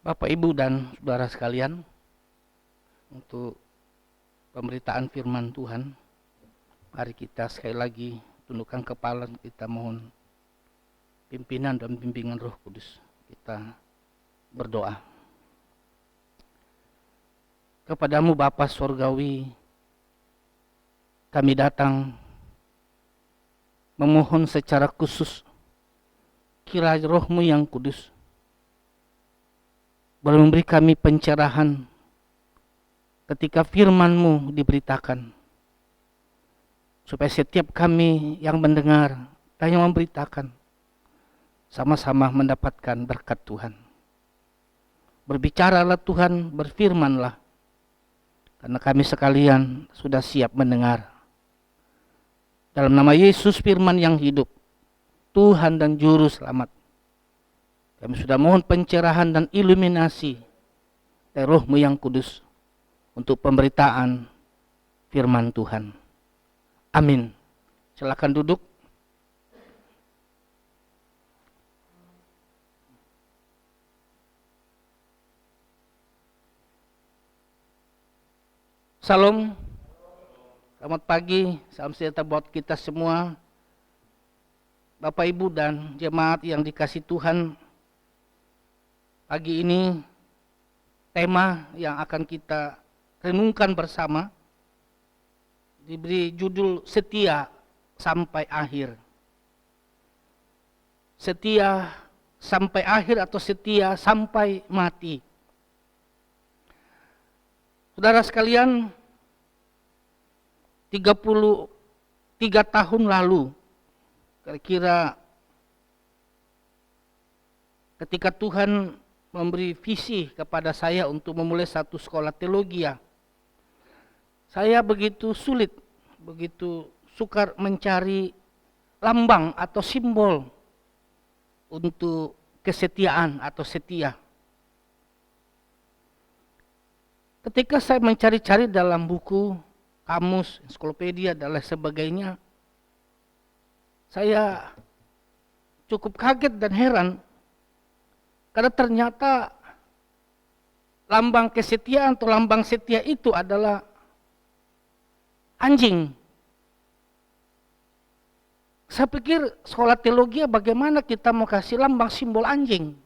Bapak, Ibu, dan saudara sekalian, untuk pemberitaan firman Tuhan, mari kita sekali lagi tundukkan kepala, kita mohon pimpinan dan bimbingan Roh Kudus. Kita berdoa. Kepadamu Bapa Surgawi, kami datang memohon secara khusus, kiranya Roh-Mu yang kudus boleh memberi kami pencerahan ketika firman-Mu diberitakan, supaya setiap kami yang mendengar dan yang memberitakan sama-sama mendapatkan berkat Tuhan. Berbicaralah Tuhan, berfirmanlah, karena kami sekalian sudah siap mendengar. Dalam nama Yesus, firman yang hidup, Tuhan dan Juru Selamat, kami sudah mohon pencerahan dan iluminasi dari Roh-Mu yang kudus untuk pemberitaan firman Tuhan. Amin. Silakan duduk. Salam. Selamat pagi. Salam sejahtera buat kita semua. Bapak, Ibu, dan jemaat yang dikasihi Tuhan. Pagi ini tema yang akan kita renungkan bersama diberi judul Setia Sampai Akhir. Setia sampai akhir atau setia sampai mati. Saudara sekalian, 33 tahun lalu, kira-kira ketika Tuhan memberi visi kepada saya untuk memulai satu sekolah teologi, saya begitu sulit, begitu sukar mencari lambang atau simbol untuk kesetiaan atau setia. Ketika saya mencari-cari dalam buku, kamus, ensiklopedia, dan lain sebagainya, saya cukup kaget dan heran. Karena ternyata lambang kesetiaan atau lambang setia itu adalah anjing. Saya pikir sekolah teologi bagaimana kita mau kasih lambang simbol anjing.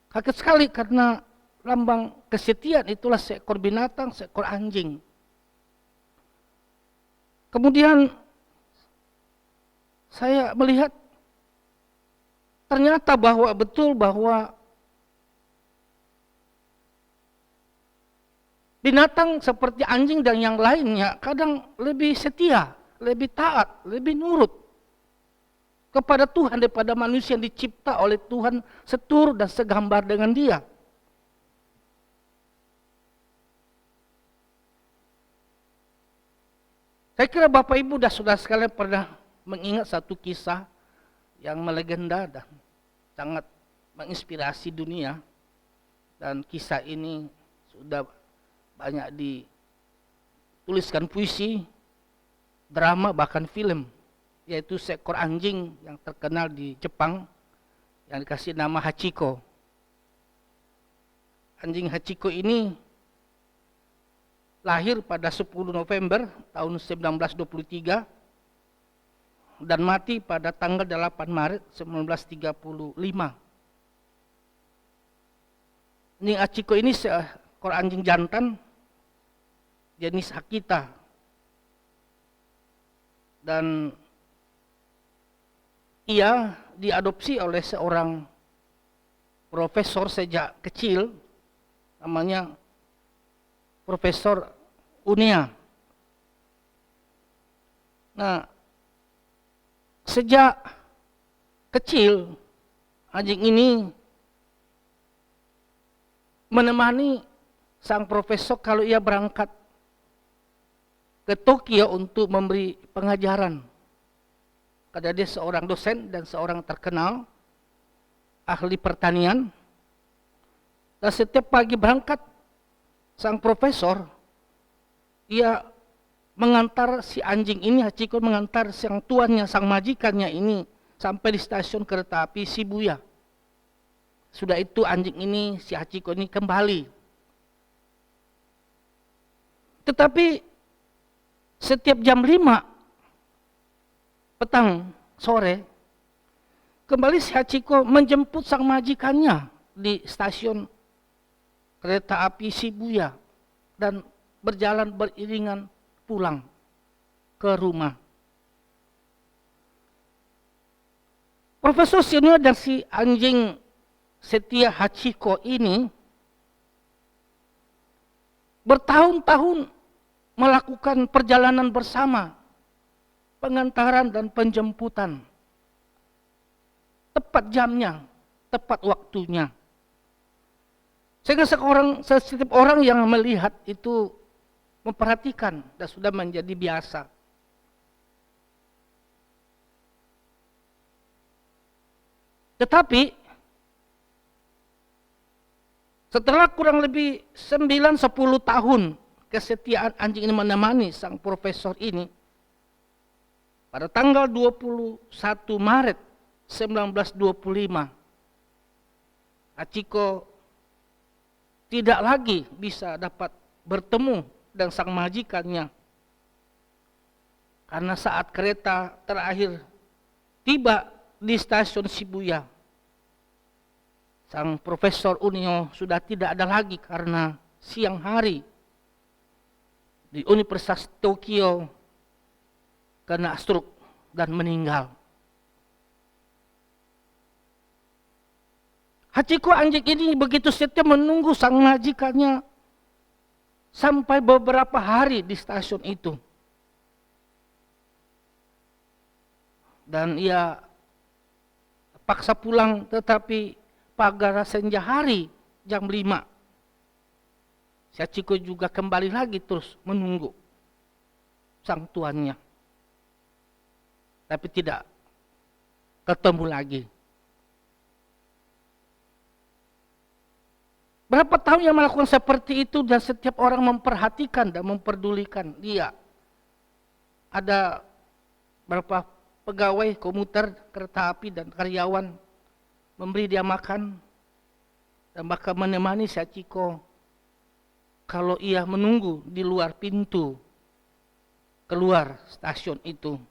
Kaget sekali karena lambang kesetiaan itulah seekor binatang, seekor anjing. Kemudian saya melihat ternyata betul bahwa binatang seperti anjing dan yang lainnya kadang lebih setia, lebih taat, lebih nurut kepada Tuhan daripada manusia yang dicipta oleh Tuhan seturut dan segambar dengan Dia. Saya kira Bapak, Ibu, dan saudara sekalian pernah mengingat satu kisah yang melegenda dan sangat menginspirasi dunia, dan kisah ini sudah banyak dituliskan puisi, drama, bahkan film, yaitu seekor anjing yang terkenal di Jepang yang dikasih nama Hachiko. Anjing Hachiko ini lahir pada 10 November tahun 1923 dan mati pada tanggal 8 Maret 1935. Anjing Hachiko ini seekor anjing jantan jenis Akita. Dan ia diadopsi oleh seorang profesor sejak kecil, namanya Profesor Unia. Nah, sejak kecil anjing ini menemani sang profesor kalau ia berangkat ke Tokyo untuk memberi pengajaran. Karena dia seorang dosen dan seorang terkenal ahli pertanian. Dan setiap pagi berangkat, sang profesor ia mengantar si anjing ini, Hachiko mengantar sang tuannya, sang majikannya ini sampai di stasiun kereta api Shibuya. Sudah itu anjing ini, si Hachiko ini kembali. Tetapi setiap jam 5 petang sore, kembali si Hachiko menjemput sang majikannya di stasiun kereta api Shibuya dan berjalan beriringan pulang ke rumah. Profesor senior dan si anjing setia Hachiko ini bertahun-tahun melakukan perjalanan bersama, pengantaran dan penjemputan. Tepat jamnya, tepat waktunya. Sehingga setiap orang yang melihat itu memperhatikan dan sudah menjadi biasa. Tetapi setelah kurang lebih 9-10 tahun kesetiaan anjing ini menemani sang profesor ini, pada tanggal 21 Maret 1925, Hachiko tidak lagi bisa dapat bertemu dengan sang majikannya. Karena saat kereta terakhir tiba di stasiun Shibuya, sang Profesor Unio sudah tidak ada lagi karena siang hari di Universitas Tokyo kena stroke dan meninggal. Hachiko anjing ini begitu setia menunggu sang majikannya sampai beberapa hari di stasiun itu. Dan ia paksa pulang, tetapi pada senja hari jam 5, si Hachiko juga kembali lagi terus menunggu sang tuannya. Tapi tidak ketemu lagi. Berapa tahun yang melakukan seperti itu dan setiap orang memperhatikan dan memperdulikan dia. Ada berapa pegawai komuter kereta api dan karyawan memberi dia makan dan bahkan menemani si Hachiko kalau ia menunggu di luar pintu keluar stasiun itu.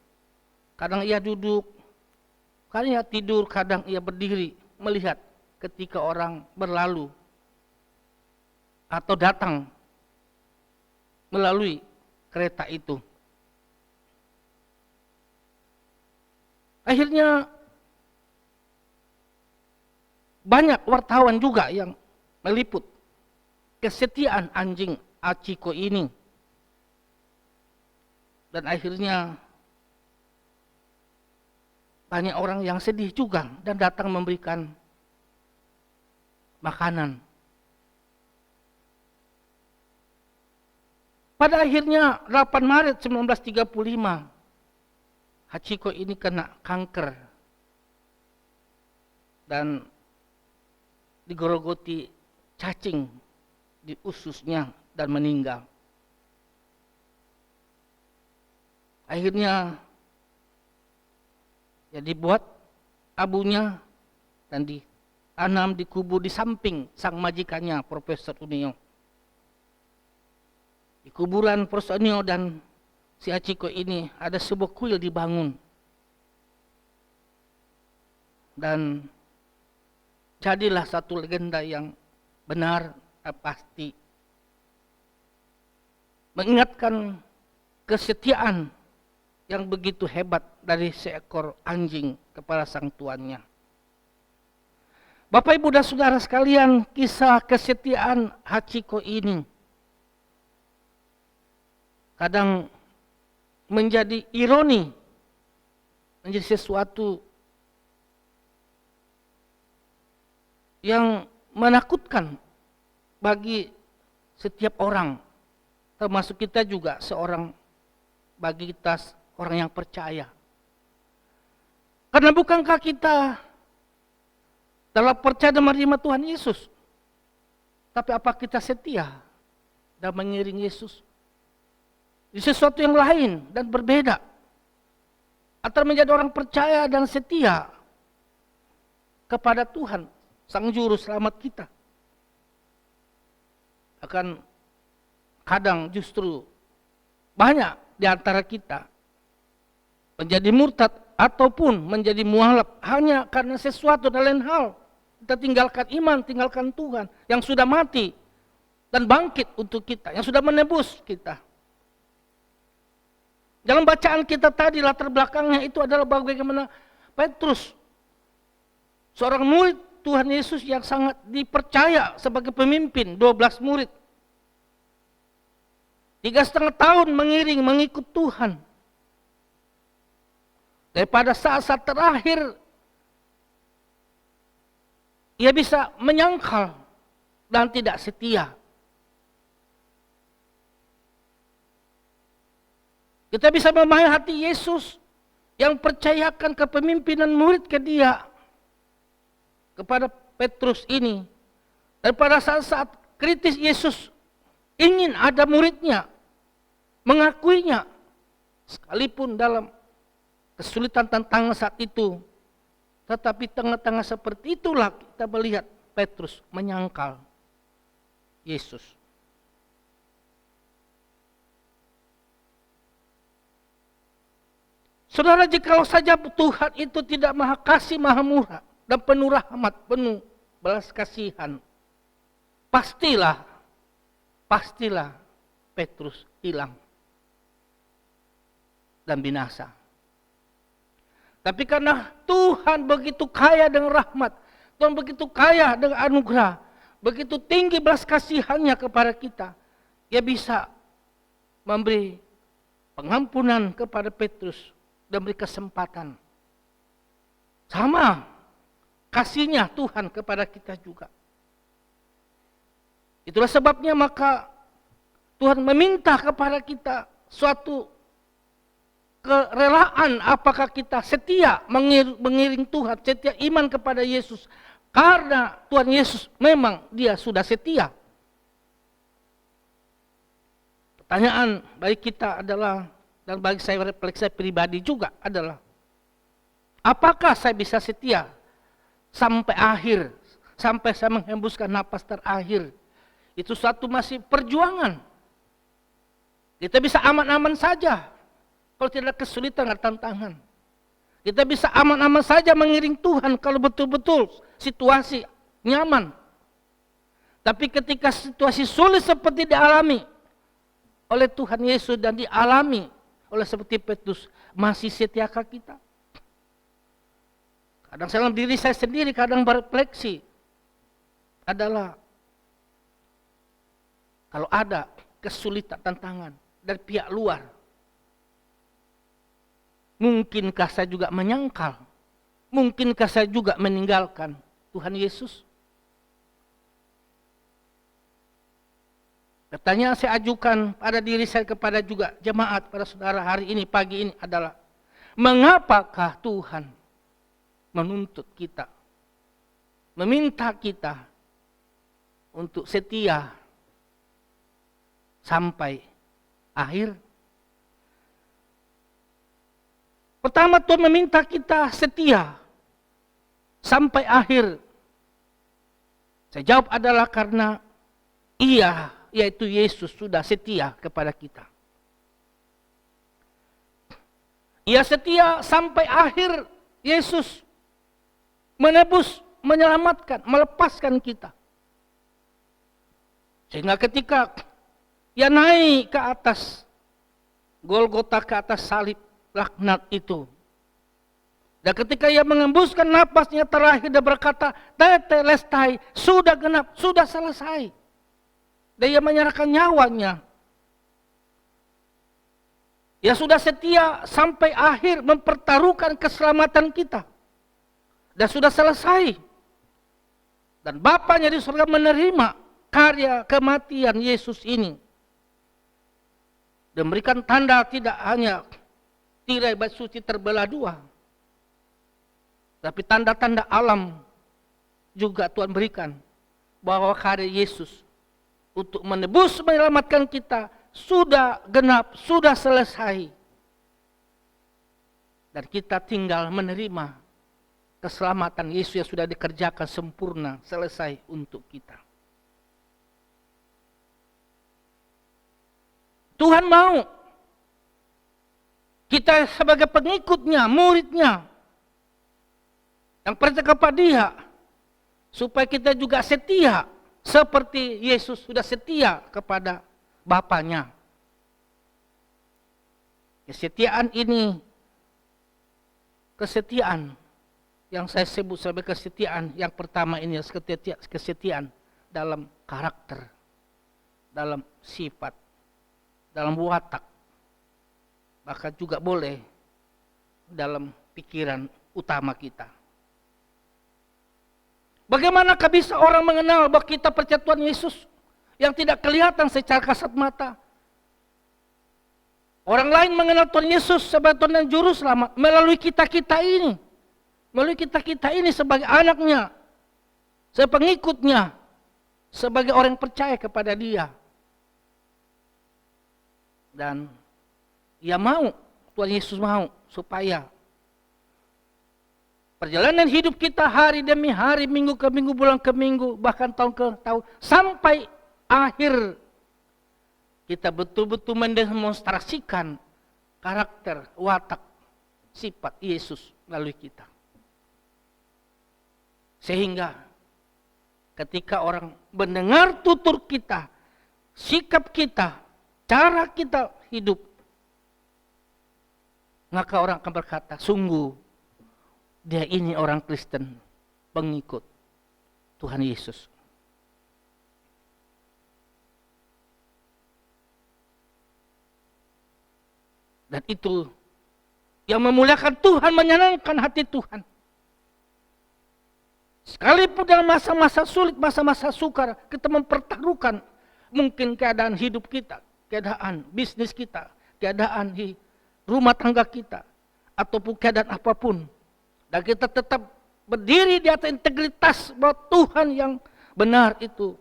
Kadang ia duduk, kadang ia tidur, kadang ia berdiri melihat ketika orang berlalu atau datang melalui kereta itu. Akhirnya banyak wartawan juga yang meliput kesetiaan anjing Hachiko ini. Dan akhirnya banyak orang yang sedih juga dan datang memberikan makanan. Pada akhirnya 8 Maret 1935, Hachiko ini kena kanker dan digerogoti cacing di ususnya dan meninggal. Akhirnya ya dibuat abunya dan ditanam, dikubur di samping sang majikannya Profesor Unio. Di kuburan Profesor Unio dan si Hachiko ini ada sebuah kuil dibangun. Dan jadilah satu legenda yang benar dan pasti. Mengingatkan kesetiaan yang begitu hebat dari seekor anjing kepada sang tuannya. Bapak, Ibu, dan saudara sekalian, kisah kesetiaan Hachiko ini kadang menjadi ironi, menjadi sesuatu yang menakutkan bagi setiap orang, termasuk kita juga bagi kita orang yang percaya. Karena bukankah kita telah percaya dan menerima Tuhan Yesus, tapi apa kita setia dan mengiring Yesus di sesuatu yang lain dan berbeda? Antara menjadi orang percaya dan setia kepada Tuhan Sang Juru Selamat kita. Akan kadang justru banyak di antara kita menjadi murtad ataupun menjadi mualaf hanya karena sesuatu dan lain hal. Kita tinggalkan iman, tinggalkan Tuhan yang sudah mati dan bangkit untuk kita, yang sudah menebus kita. Dalam bacaan kita tadi, latar belakangnya itu adalah bagaimana Petrus, seorang murid Tuhan Yesus yang sangat dipercaya sebagai pemimpin 12 murid. 3,5 tahun mengiring, mengikut Tuhan. Daripada saat-saat terakhir, ia bisa menyangkal dan tidak setia. Kita bisa memahami hati Yesus yang percayakan kepemimpinan murid ke dia, kepada Petrus ini. Dan pada saat-saat kritis Yesus ingin ada muridnya, mengakuinya, sekalipun dalam kesulitan tantangan saat itu. Tetapi tengah-tengah seperti itulah kita melihat Petrus menyangkal Yesus. Saudara, jikalau saja Tuhan itu tidak maha kasih, maha murah, dan penuh rahmat, penuh belas kasihan, pastilah Petrus hilang dan binasa. Tapi karena Tuhan begitu kaya dengan rahmat, Tuhan begitu kaya dengan anugerah, begitu tinggi belas kasihannya kepada kita, Dia bisa memberi pengampunan kepada Petrus dan beri kesempatan. Sama kasihnya Tuhan kepada kita juga. Itulah sebabnya maka Tuhan meminta kepada kita suatu kerelaan, apakah kita setia mengiring Tuhan, setia iman kepada Yesus. Karena Tuhan Yesus memang dia sudah setia. Pertanyaan bagi kita adalah, dan bagi saya refleksi pribadi juga adalah, apakah saya bisa setia sampai akhir, sampai saya menghembuskan napas terakhir? Itu suatu masih perjuangan. Kita bisa aman-aman saja kalau tidak kesulitan dan tantangan. Kita bisa aman-aman saja mengiring Tuhan kalau betul-betul situasi nyaman. Tapi ketika situasi sulit seperti dialami oleh Tuhan Yesus dan dialami oleh seperti Petrus, masih setiakah kita? Kadang dalam diri saya sendiri kadang berefleksi adalah, kalau ada kesulitan, tantangan dari pihak luar, mungkinkah saya juga menyangkal? Mungkinkah saya juga meninggalkan Tuhan Yesus? Pertanyaan saya ajukan pada diri saya, kepada juga jemaat, pada saudara hari ini, pagi ini adalah, mengapakah Tuhan menuntut kita, meminta kita untuk setia sampai akhir? Pertama, Tuhan meminta kita setia sampai akhir. Saya jawab adalah karena Ia, yaitu Yesus, sudah setia kepada kita. Ia setia sampai akhir. Yesus menebus, menyelamatkan, melepaskan kita. Sehingga ketika Ia naik ke atas Golgota, ke atas salib laknat itu, dan ketika Ia mengembuskan napasnya terakhir dan berkata, tetelestai, sudah genap, sudah selesai. Dan Ia menyerahkan nyawanya. Ia sudah setia sampai akhir mempertaruhkan keselamatan kita. Dan sudah selesai. Dan Bapaknya di surga menerima karya kematian Yesus ini. Dan memberikan tanda tidak hanya tirai bait suci terbelah dua, tapi tanda-tanda alam juga Tuhan berikan, bahwa karya Yesus untuk menebus, menyelamatkan kita sudah genap, sudah selesai. Dan kita tinggal menerima keselamatan Yesus yang sudah dikerjakan sempurna, selesai untuk kita. Tuhan mau kita sebagai pengikutnya, muridnya, yang percaya kepada Dia, supaya kita juga setia, seperti Yesus sudah setia kepada Bapaknya. Kesetiaan ini, kesetiaan yang saya sebut sebagai kesetiaan yang pertama ini, kesetiaan dalam karakter, dalam sifat, dalam watak, bahkan juga boleh dalam pikiran utama kita. Bagaimanakah bisa orang mengenal bahwa kita percaya Tuhan Yesus yang tidak kelihatan secara kasat mata? Orang lain mengenal Tuhan Yesus sebagai Tuhan dan Juru Selamat melalui kita-kita ini. Melalui kita-kita ini sebagai anaknya, sebagai pengikutnya, sebagai orang yang percaya kepada Dia. Dan Ia mau, Tuhan Yesus mau supaya perjalanan hidup kita hari demi hari, minggu ke minggu, bulan ke minggu, bahkan tahun ke tahun, sampai akhir kita betul-betul mendemonstrasikan karakter, watak, sifat Yesus melalui kita. Sehingga ketika orang mendengar tutur kita, sikap kita, cara kita hidup, maka orang akan berkata, sungguh dia ini orang Kristen, pengikut Tuhan Yesus. Dan itu yang memuliakan Tuhan, menyenangkan hati Tuhan. Sekalipun dalam masa-masa sulit, masa-masa sukar, kita mempertaruhkan mungkin keadaan hidup kita, keadaan bisnis kita, keadaan di rumah tangga kita, ataupun keadaan apapun. Dan kita tetap berdiri di atas integritas bahwa Tuhan yang benar itu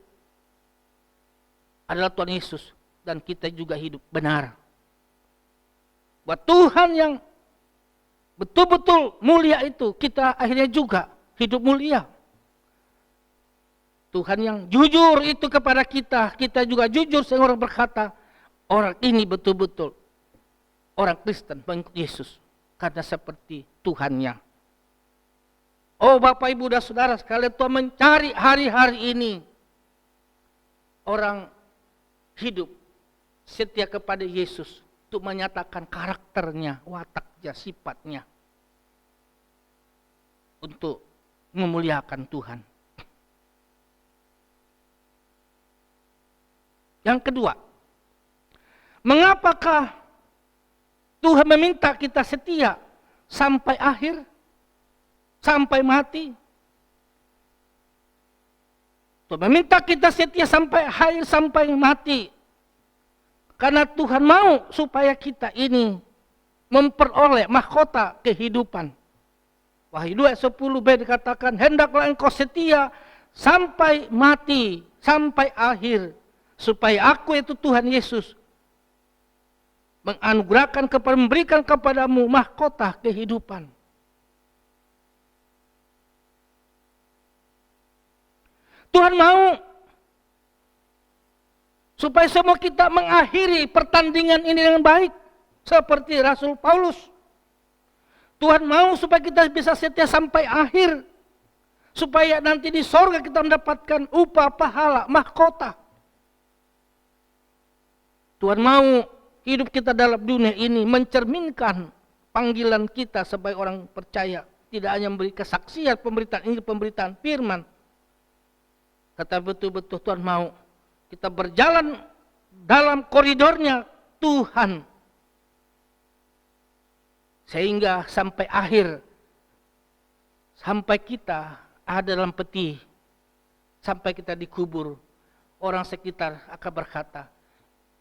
adalah Tuhan Yesus. Dan kita juga hidup benar. Bahwa Tuhan yang betul-betul mulia itu, kita akhirnya juga hidup mulia. Tuhan yang jujur itu kepada kita, kita juga jujur sehingga orang berkata, orang ini betul-betul orang Kristen, pengikut Yesus. Karena seperti Tuhannya. Oh Bapak Ibu dan Saudara sekalian, Tuhan mencari hari-hari ini orang hidup setia kepada Yesus untuk menyatakan karakternya, wataknya, sifatnya untuk memuliakan Tuhan. Yang kedua, mengapakah Tuhan meminta kita setia sampai akhir, sampai mati? Tuhan meminta kita setia sampai akhir, sampai mati. Karena Tuhan mau supaya kita ini memperoleh mahkota kehidupan. Wahyu 2:10b dikatakan, hendaklah engkau setia sampai mati, sampai akhir, supaya aku itu Tuhan Yesus menganugerahkan memberikan kepadamu mahkota kehidupan. Tuhan mau supaya semua kita mengakhiri pertandingan ini dengan baik. Seperti Rasul Paulus. Tuhan mau supaya kita bisa setia sampai akhir. Supaya nanti di sorga kita mendapatkan upah, pahala, mahkota. Tuhan mau hidup kita dalam dunia ini mencerminkan panggilan kita sebagai orang percaya. Tidak hanya memberi kesaksian, pemberitaan ini, pemberitaan firman. Kata betul-betul Tuhan mau kita berjalan dalam koridornya Tuhan. Sehingga sampai akhir, sampai kita ada dalam peti, sampai kita dikubur, orang sekitar akan berkata,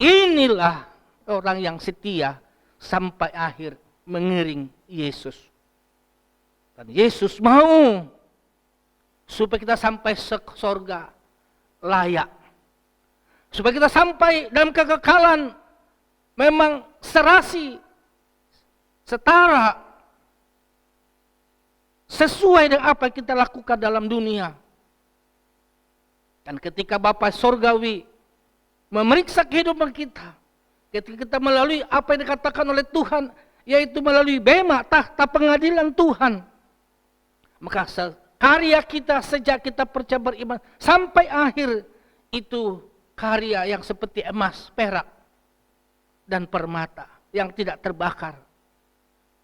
inilah orang yang setia sampai akhir mengiring Yesus. Dan Yesus mau supaya kita sampai surga layak. Supaya kita sampai dalam kekekalan memang serasi, setara, sesuai dengan apa yang kita lakukan dalam dunia. Dan ketika Bapa Sorgawi memeriksa kehidupan kita, ketika kita melalui apa yang dikatakan oleh Tuhan, yaitu melalui bema tahta pengadilan Tuhan, maka karya kita sejak kita percaya beriman sampai akhir itu karya yang seperti emas, perak, dan permata yang tidak terbakar.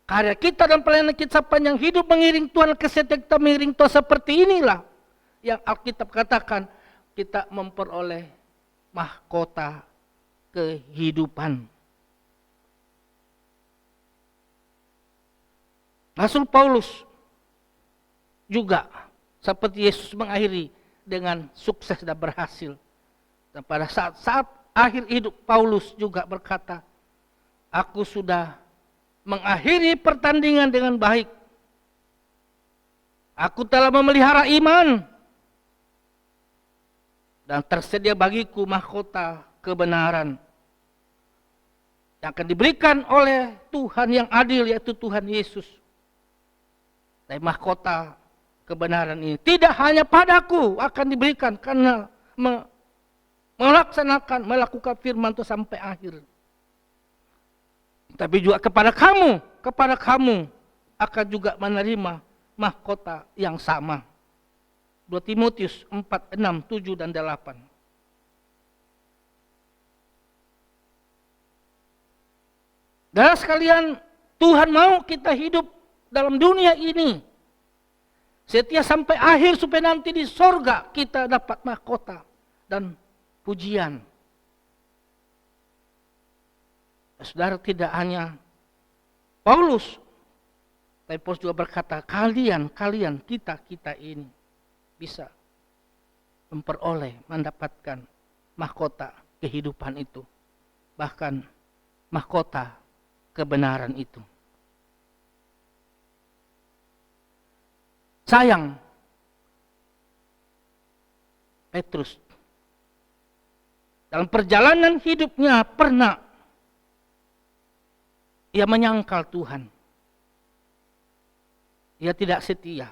Karya kita dan pelayanan kita sepanjang hidup mengiring Tuhan, kesetiaan kita mengiring Tuhan, seperti inilah yang Alkitab katakan kita memperoleh mahkota kehidupan. Rasul Paulus juga seperti Yesus mengakhiri dengan sukses dan berhasil. Dan pada saat akhir hidup Paulus juga berkata, aku sudah mengakhiri pertandingan dengan baik. Aku telah memelihara iman. Dan tersedia bagiku mahkota kebenaran yang akan diberikan oleh Tuhan yang adil, yaitu Tuhan Yesus. Dan mahkota kebenaran ini tidak hanya padaku akan diberikan karena melakukan firman itu sampai akhir. Tapi juga kepada kamu akan juga menerima mahkota yang sama. 2 Timotius 4, 6, 7, dan 8. Dan sekalian, Tuhan mau kita hidup dalam dunia ini setia sampai akhir supaya nanti di sorga kita dapat mahkota dan pujian. Saudara, tidak hanya Paulus, tapi Paulus juga berkata, kalian, kita ini bisa mendapatkan mahkota kehidupan itu. Bahkan mahkota kebenaran itu. Sayang, Petrus dalam perjalanan hidupnya pernah ia menyangkal Tuhan. Ia tidak setia.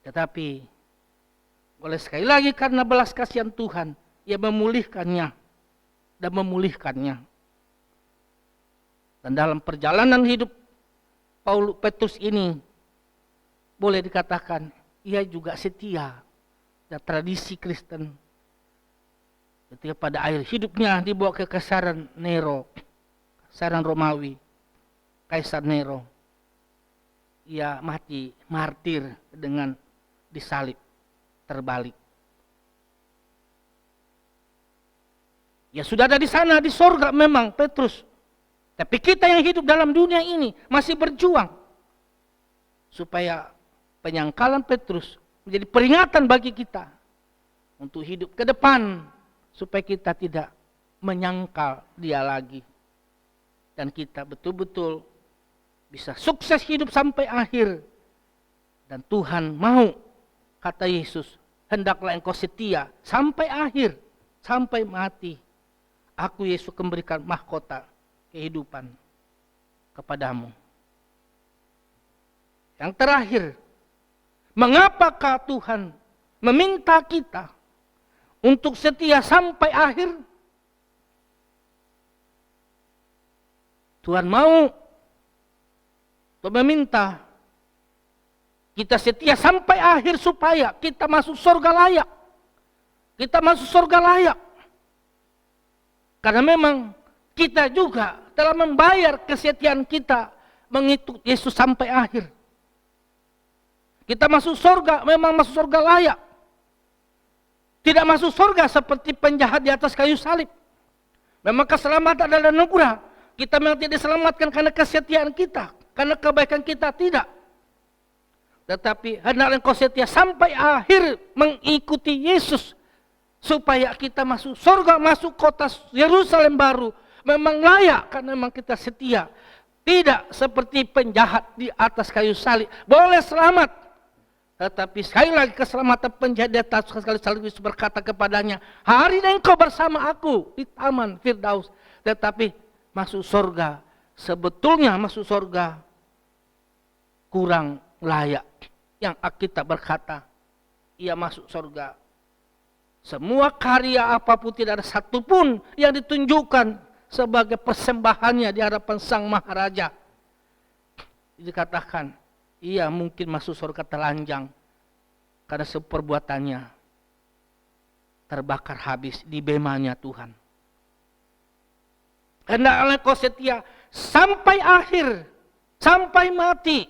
Tetapi oleh sekali lagi karena belas kasihan Tuhan, ia memulihkannya dan memulihkannya. Dan dalam perjalanan hidup Petrus ini boleh dikatakan ia juga setia dan tradisi Kristen. Ketika pada akhir hidupnya dibawa ke Kaisaran Nero, Kaisaran Romawi, Kaisar Nero, ia mati martir dengan disalib terbalik. Ya sudah ada di sana di sorga memang Petrus. Tapi kita yang hidup dalam dunia ini masih berjuang supaya penyangkalan Petrus menjadi peringatan bagi kita untuk hidup ke depan supaya kita tidak menyangkal dia lagi. Dan kita betul-betul bisa sukses hidup sampai akhir. Dan Tuhan mau, kata Yesus, hendaklah engkau setia sampai akhir, sampai mati. Aku Yesus memberikan mahkota kehidupan kepadamu. Yang terakhir, mengapakah Tuhan meminta kita untuk setia sampai akhir? Tuhan mau meminta kita setia sampai akhir supaya kita masuk surga layak. Kita masuk surga layak. Karena memang kita juga telah membayar kesetiaan kita mengikut Yesus sampai akhir. Kita masuk surga, memang masuk surga layak. Tidak masuk surga seperti penjahat di atas kayu salib. Memang keselamatan adalah anugerah. Kita memang tidak diselamatkan karena kesetiaan kita, karena kebaikan kita, tidak. Tetapi hendaklah engkau setia sampai akhir mengikuti Yesus supaya kita masuk surga, masuk kota Yerusalem baru. Memang layak karena memang kita setia. Tidak seperti penjahat di atas kayu salib. Boleh selamat. Tetapi sekali lagi keselamatan penjahat di atas kayu salib Yesus berkata kepadanya, hari ini engkau bersama aku di taman Firdaus. Tetapi masuk surga, sebetulnya masuk surga kurang layak. Yang Alkitab berkata, ia masuk surga. Semua karya apapun tidak ada satupun yang ditunjukkan sebagai persembahannya di hadapan Sang Maharaja. Dikatakan, ia mungkin masuk surga telanjang karena perbuatannya terbakar habis di bemanya Tuhan. Hendaklah kau setia sampai akhir, sampai mati,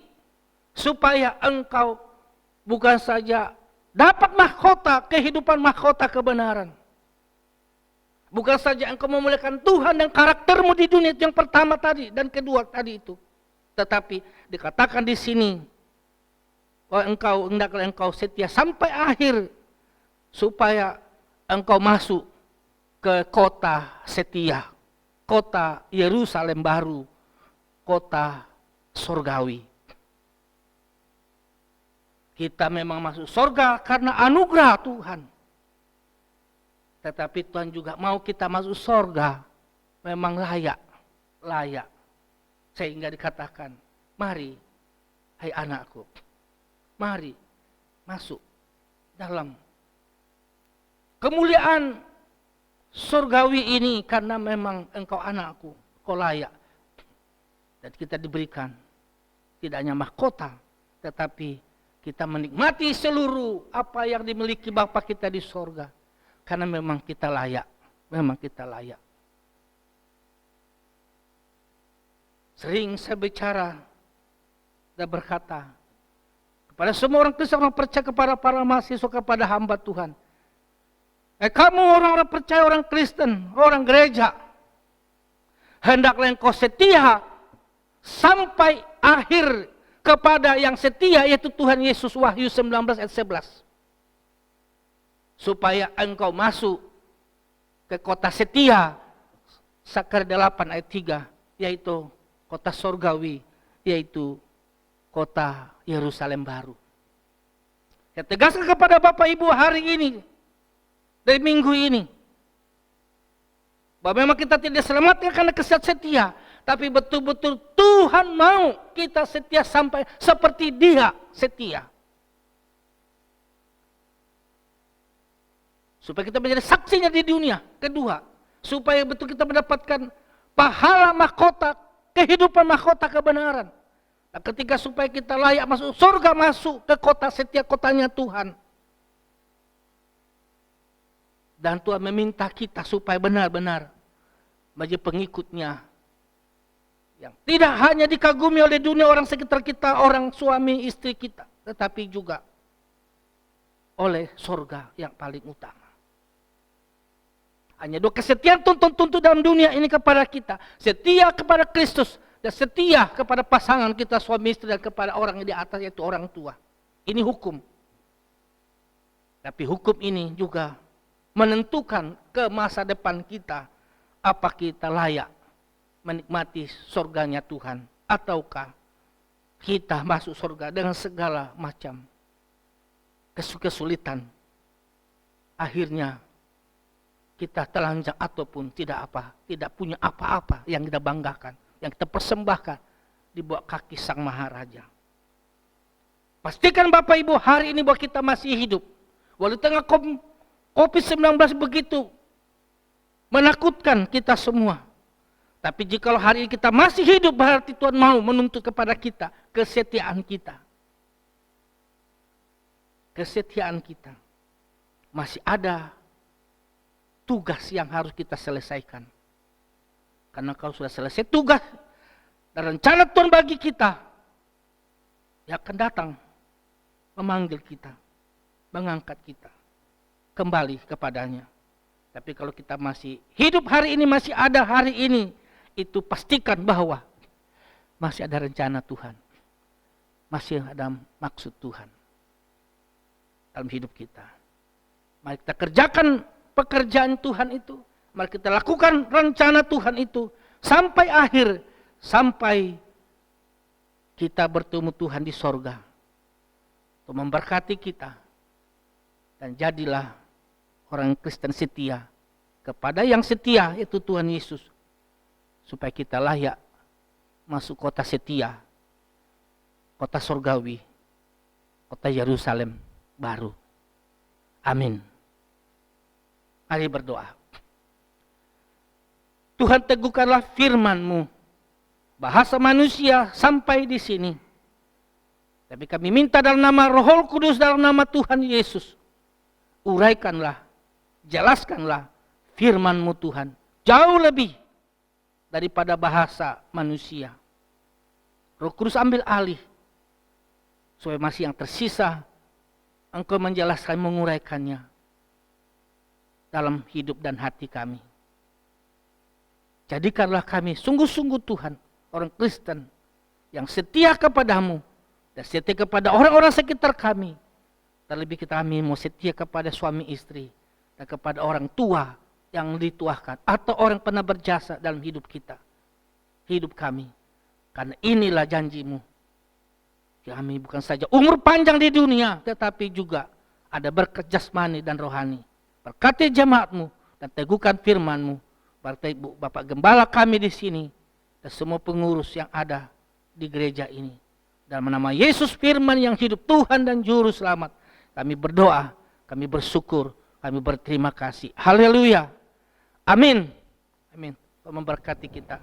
supaya engkau bukan saja dapat mahkota, kehidupan mahkota kebenaran. Bukan saja engkau memuliakan Tuhan dan karaktermu di dunia yang pertama tadi dan kedua tadi itu. Tetapi dikatakan di sini, bahwa hendaklah engkau setia sampai akhir, supaya engkau masuk ke kota setia, kota Yerusalem baru, kota surgawi. Kita memang masuk surga karena anugerah Tuhan. Tetapi Tuhan juga mau kita masuk surga memang layak. Sehingga dikatakan, mari hai anakku, mari masuk dalam kemuliaan surgawi ini karena memang engkau anakku, kau layak. Dan kita diberikan tidak hanya mahkota, tetapi kita menikmati seluruh apa yang dimiliki Bapa kita di surga. Karena memang kita layak. Memang kita layak. Sering saya bicara dan berkata kepada semua orang Kristen, orang percaya, kepada para mahasiswa, kepada hamba Tuhan. Kamu orang-orang percaya, orang Kristen, orang gereja, hendaklah engkau setia sampai akhir kepada yang setia, yaitu Tuhan Yesus. Wahyu 19 ayat 11. Supaya engkau masuk ke kota setia. Sakarya 8 ayat 3, yaitu kota surgawi, yaitu kota Yerusalem baru. Saya tegaskan kepada Bapak Ibu hari ini, dari minggu ini, bahwa memang kita tidak selamatkan karena setia, tapi betul-betul Tuhan mau kita setia sampai seperti Dia setia. Supaya kita menjadi saksinya di dunia. Kedua, supaya betul kita mendapatkan pahala mahkota, kehidupan mahkota kebenaran. Nah, ketika supaya kita layak masuk surga, masuk ke kota setia, kotanya Tuhan. Dan Tuhan meminta kita supaya benar-benar menjadi pengikutnya. Yang tidak hanya dikagumi oleh dunia, orang sekitar kita, orang suami, istri kita. Tetapi juga oleh surga yang paling utama. Hanya dua kesetiaan tuntun dalam dunia ini kepada kita. Setia kepada Kristus dan setia kepada pasangan kita, suami istri, dan kepada orang yang di atas, yaitu orang tua. Ini hukum. Tapi hukum ini juga menentukan ke masa depan kita, apa kita layak menikmati surganya Tuhan, ataukah kita masuk surga dengan segala macam kesulitan. Akhirnya kita telanjang ataupun tidak punya apa-apa yang kita banggakan, yang kita persembahkan di bawah kaki Sang Maharaja. Pastikan Bapak Ibu hari ini bahwa kita masih hidup. Walau tengah COVID-19 begitu menakutkan kita semua. Tapi jika hari ini kita masih hidup, berarti Tuhan mau menuntut kepada kita kesetiaan kita. Kesetiaan kita. Masih ada tugas yang harus kita selesaikan. Karena kalau sudah selesai tugas dan rencana Tuhan bagi kita, Dia akan datang memanggil kita, mengangkat kita kembali kepadanya. Tapi kalau kita masih hidup hari ini, masih ada hari ini, itu pastikan bahwa masih ada rencana Tuhan, masih ada maksud Tuhan dalam hidup kita. Mari kita kerjakan pekerjaan Tuhan itu, mari kita lakukan rencana Tuhan itu sampai akhir, sampai kita bertemu Tuhan di sorga untuk memberkati kita. Dan jadilah orang Kristen setia kepada yang setia, yaitu Tuhan Yesus, supaya kita layak masuk kota setia, kota surgawi, kota Yerusalem baru. Amin. Mari berdoa. Tuhan, teguhkanlah firman-Mu. Bahasa manusia sampai di sini. Tapi kami minta dalam nama Roh Kudus, dalam nama Tuhan Yesus, uraikanlah, jelaskanlah firman-Mu Tuhan. Jauh lebih daripada bahasa manusia. Roh Kudus ambil alih. Supaya masih yang tersisa, Engkau menjelaskan, menguraikannya dalam hidup dan hati kami. Jadikanlah kami sungguh-sungguh Tuhan, orang Kristen yang setia kepadamu dan setia kepada orang-orang sekitar kami. Terlebih kami mau setia kepada suami istri dan kepada orang tua yang dituakan atau orang pernah berjasa dalam hidup kita, hidup kami. Karena inilah janji-Mu. Kami bukan saja umur panjang di dunia, tetapi juga ada berkat jasmani dan rohani. Berkati jemaat-Mu dan teguhkan firman-Mu. Berkati Ibu Bapak Gembala kami di sini dan semua pengurus yang ada di gereja ini. Dalam nama Yesus firman yang hidup, Tuhan dan Juru Selamat, kami berdoa, kami bersyukur, kami berterima kasih. Haleluya. Amin. Amin. Memberkati kita.